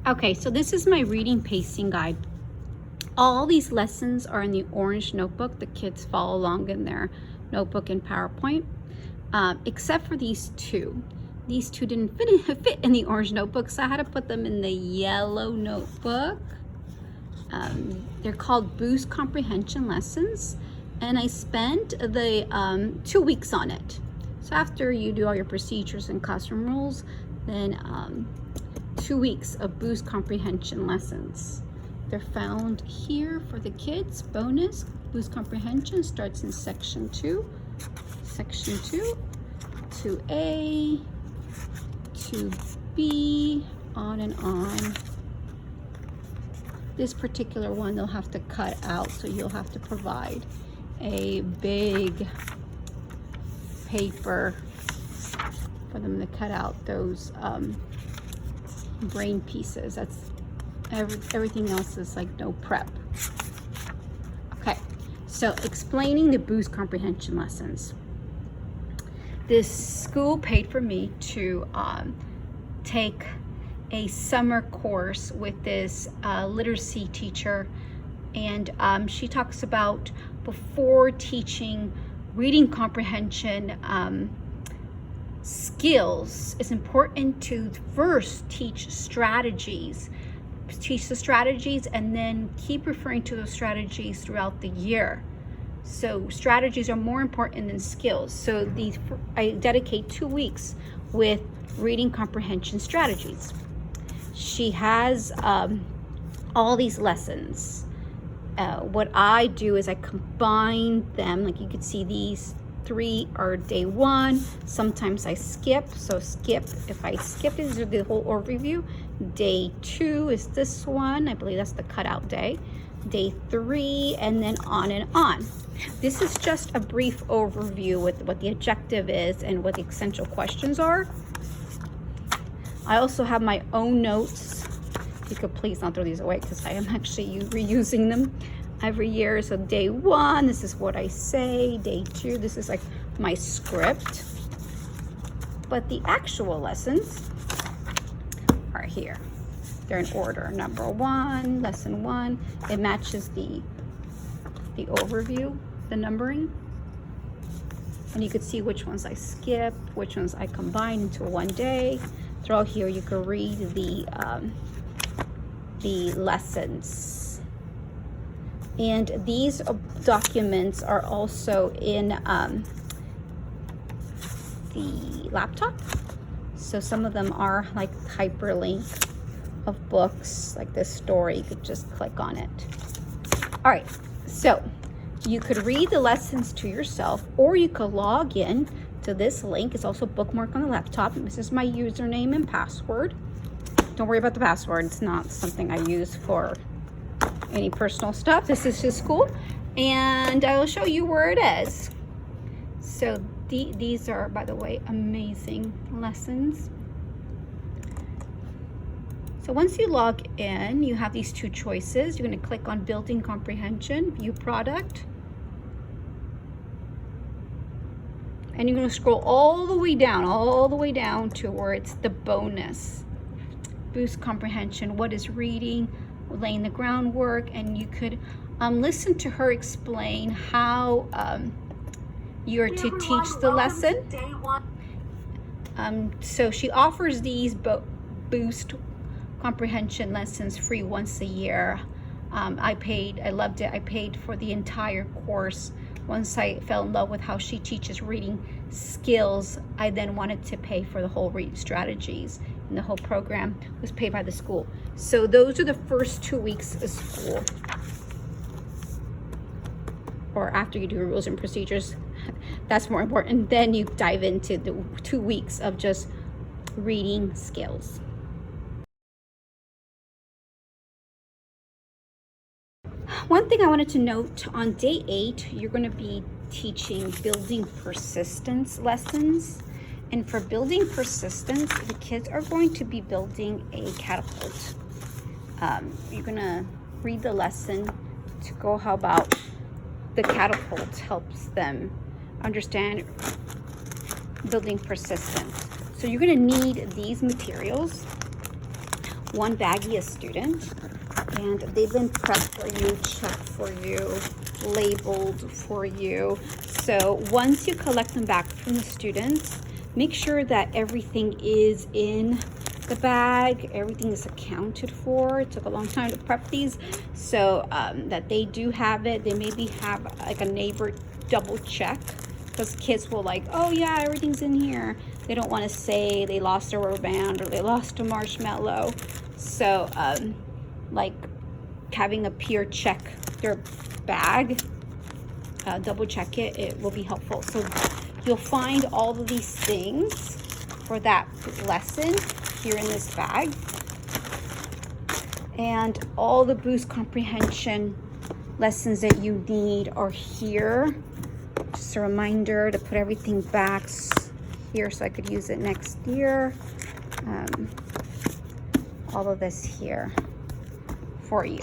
Okay, so this is my reading pacing guide. All these lessons are in the orange notebook. The kids follow along in their notebook in PowerPoint, except for these two. These two didn't fit in the orange notebook, so I had to put them in the yellow notebook. They're called Boost Comprehension lessons, and I spent the 2 weeks on it. So after you do all your procedures and classroom rules, then 2 weeks of Boost Comprehension lessons. They're found here for the kids. Bonus Boost Comprehension starts in section 2, 2A, 2B, on and on. This particular one they'll have to cut out, so you'll have to provide a big paper for them to cut out those brain pieces. That's everything else is like no prep. Okay, so explaining the Boost Comprehension lessons. This school paid for me to take a summer course with this literacy teacher, and she talks about, before teaching reading comprehension skills, it's important to first teach strategies. Teach the strategies and then keep referring to those strategies throughout the year. So strategies are more important than skills. So I dedicate 2 weeks with reading comprehension strategies. She has all these lessons. What I do is I combine them. Like you could see, these 3 are day 1. Sometimes I skip. So if I skip, these are the whole overview. Day 2 is this one. I believe that's the cutout day. Day 3, and then on and on. This is just a brief overview with what the objective is and what the essential questions are. I also have my own notes. You could please not throw these away, because I am actually reusing them every year. So day 1, this is what I say. Day 2, this is like my script. But the actual lessons are here. They're in order. Number 1, lesson 1. It matches the overview, the numbering. And you could see which ones I skip, which ones I combine into one day. Throughout here, you can read the lessons. And these documents are also in the laptop. So some of them are like hyperlink of books, like this story. You could just click on it. All right, so you could read the lessons to yourself, or you could log in to this link. It's also bookmarked on the laptop. This is my username and password. Don't worry about the password. It's not something I use for any personal stuff. This is just school, and I will show you where it is. So these are, by the way, amazing lessons. So once you log in, you have these 2 choices. You're going to click on Building Comprehension, View Product. And you're going to scroll all the way down to where it's the bonus. Boost Comprehension, what is reading, laying the groundwork, and you could listen to her explain how you're to teach the lesson. So she offers these Boost Comprehension lessons free once a year. I loved it. I paid for the entire course. Once I fell in love with how she teaches reading skills, I then wanted to pay for the whole reading strategies, and the whole program was paid by the school. So those are the first 2 weeks of school, or after you do rules and procedures. That's more important. Then you dive into the 2 weeks of just reading skills. One thing I wanted to note, on day 8, you're going to be teaching building persistence lessons. And for building persistence, the kids are going to be building a catapult. You're going to read the lesson to go how about the catapult helps them understand building persistence. So you're going to need these materials. one baggie a student, and they've been prepped for you, checked for you, labeled for you. So once you collect them back from the students, make sure that everything is in the bag, everything is accounted for. It took a long time to prep these, so that they do have it. They maybe have like a neighbor double check, because kids will like, oh yeah, everything's in here. They don't want to say they lost a rubber band or they lost a marshmallow. So like having a peer check their bag, double check it, it will be helpful. So you'll find all of these things for that lesson here in this bag, and all the Boost Comprehension lessons that you need are here. Just a reminder to put everything back here so I could use it next year. All of this here for you.